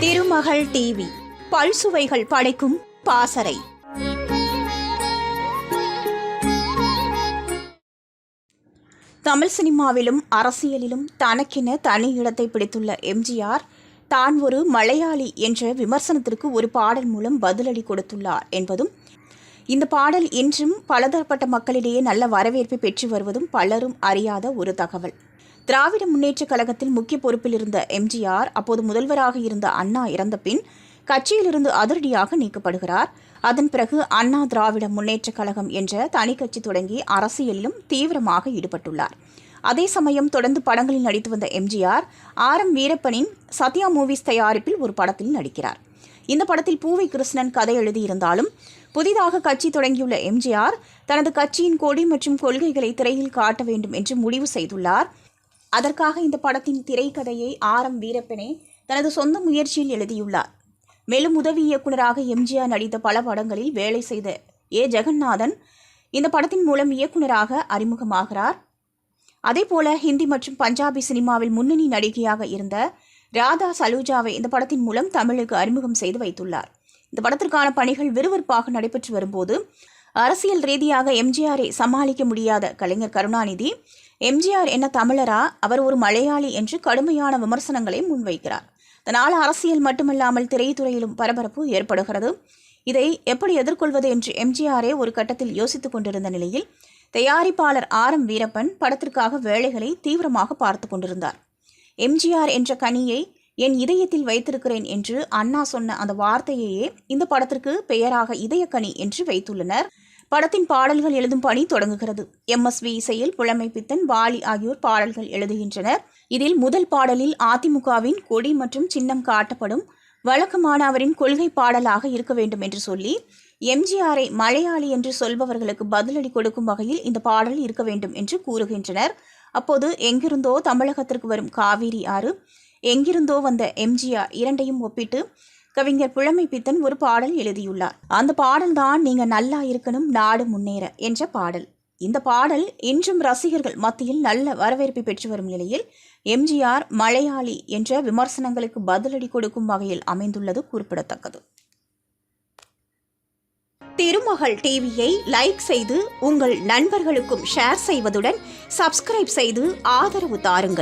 திருமகள் TV பல்சுவைகள் படைக்கும் பாசறை. தமிழ் சினிமாவிலும் அரசியலிலும் தனக்கென தனி இடத்தை பிடித்துள்ள எம்ஜிஆர் தான் ஒரு மலையாளி என்ற விமர்சனத்திற்கு ஒரு பாடல் மூலம் பதிலடி கொடுத்துள்ளார் என்பதும், இந்த பாடல் இன்றும் பலதரப்பட்ட மக்களிடையே நல்ல வரவேற்பை பெற்று வருவதும் பலரும் அறியாத ஒரு தகவல். திராவிட முன்னேற்றக் கழகத்தில் முக்கிய பொறுப்பில் இருந்த எம்ஜிஆர் அப்போது முதல்வராக இருந்த அண்ணா இறந்த பின் கட்சியிலிருந்து அதிரடியாக நீக்கப்படுகிறார். அதன் பிறகு அண்ணா திராவிட முன்னேற்றக் கழகம் என்ற தனி கட்சி தொடங்கி அரசியலிலும் தீவிரமாக ஈடுபட்டுள்ளார். அதே சமயம் தொடர்ந்து படங்களில் நடித்து வந்த எம்ஜிஆர் ஆர்.எம். வீரப்பனின் சத்யா மூவிஸ் தயாரிப்பில் ஒரு படத்தில் நடிக்கிறார். இந்த படத்தில் பூவை கிருஷ்ணன் கதை எழுதியிருந்தாலும் புதிதாக கட்சி தொடங்கியுள்ள எம்ஜிஆர் தனது கட்சியின் கொடி மற்றும் கொள்கைகளை திரையில் காட்ட வேண்டும் என்று முடிவு செய்துள்ளார். அதற்காக இந்த படத்தின் திரைக்கதையை ஆர்.எம். வீரப்பனே தனது சொந்த முயற்சியில் எழுதியுள்ளார். மேலும் உதவி இயக்குநராக எம்ஜிஆர் நடித்த பல படங்களில் வேலை செய்த ஜெகநாதன் இந்த படத்தின் மூலம் இயக்குநராக அறிமுகமாகிறார். அதேபோல ஹிந்தி மற்றும் பஞ்சாபி சினிமாவில் முன்னணி நடிகையாக இருந்த ராதா சலூஜாவை இந்த படத்தின் மூலம் தமிழுக்கு அறிமுகம் செய்து வைத்துள்ளார். இந்த படத்திற்கான பணிகள் விறுவிறுப்பாக நடைபெற்று வரும்போது அரசியல் ரீதியாக எம்ஜிஆரை சமாளிக்க முடியாத கலைஞர் கருணாநிதி எம்ஜிஆர் என்ன தமிழரா, அவர் ஒரு மலையாளி என்று கடுமையான விமர்சனங்களை முன்வைக்கிறார். இதனால் அரசியல் மட்டுமல்லாமல் திரைத்துறையிலும் பரபரப்பு ஏற்படுகிறது. இதை எப்படி எதிர்கொள்வது என்று எம்ஜிஆரே ஒரு கட்டத்தில் யோசித்துக் கொண்டிருந்த நிலையில் தயாரிப்பாளர் ஆர்.எம். வீரப்பன் படத்திற்காக வேலைகளை தீவிரமாக பார்த்து கொண்டிருந்தார். எம்ஜிஆர் என்ற கனியை என் இதயத்தில் வைத்திருக்கிறேன் என்று அண்ணா சொன்ன அந்த வார்த்தையையே இந்த படத்திற்கு பெயராக இதயக்கனி என்று வைத்துள்ளனர். படத்தின் பாடல்கள் எழுதும் பணி தொடங்குகிறது. எம்.எஸ்.வி. இசையில் புலமை பித்தன், வாலி ஆகியோர் பாடல்கள் எழுதுகின்றனர். இதில் முதல் பாடலில் அதிமுகவின் கொடி மற்றும் சின்னம் காட்டப்படும். வழக்கமான அவரின் கொள்கை பாடலாக இருக்க வேண்டும் என்று சொல்லி எம்ஜிஆரை மலையாளி என்று சொல்பவர்களுக்கு பதிலடி கொடுக்கும் வகையில் இந்த பாடல் இருக்க வேண்டும் என்று கூறுகின்றனர். அப்போது எங்கிருந்தோ தமிழகத்திற்கு வரும் காவிரி ஆறு, எங்கிருந்தோ வந்த எம்ஜிஆர் இரண்டையும் ஒப்பிட்டு கவிஞர் புலமை பித்தன் ஒரு பாடல் எழுதியுள்ளார். அந்த பாடல்தான் நீங்க நல்லா இருக்கணும் நாடு முன்னேற என்ற பாடல். இந்த பாடல் இன்றும் ரசிகர்கள் மத்தியில் நல்ல வரவேற்பை பெற்று வரும் நிலையில் எம்ஜிஆர் மலையாளி என்ற விமர்சனங்களுக்கு பதிலடி கொடுக்கும் வகையில் அமைந்துள்ளது குறிப்பிடத்தக்கது. திருமகள் டிவியை லைக் செய்து உங்கள் நண்பர்களுக்கும் ஷேர் செய்வதுடன் சப்ஸ்கிரைப் செய்து ஆதரவு தாருங்கள்.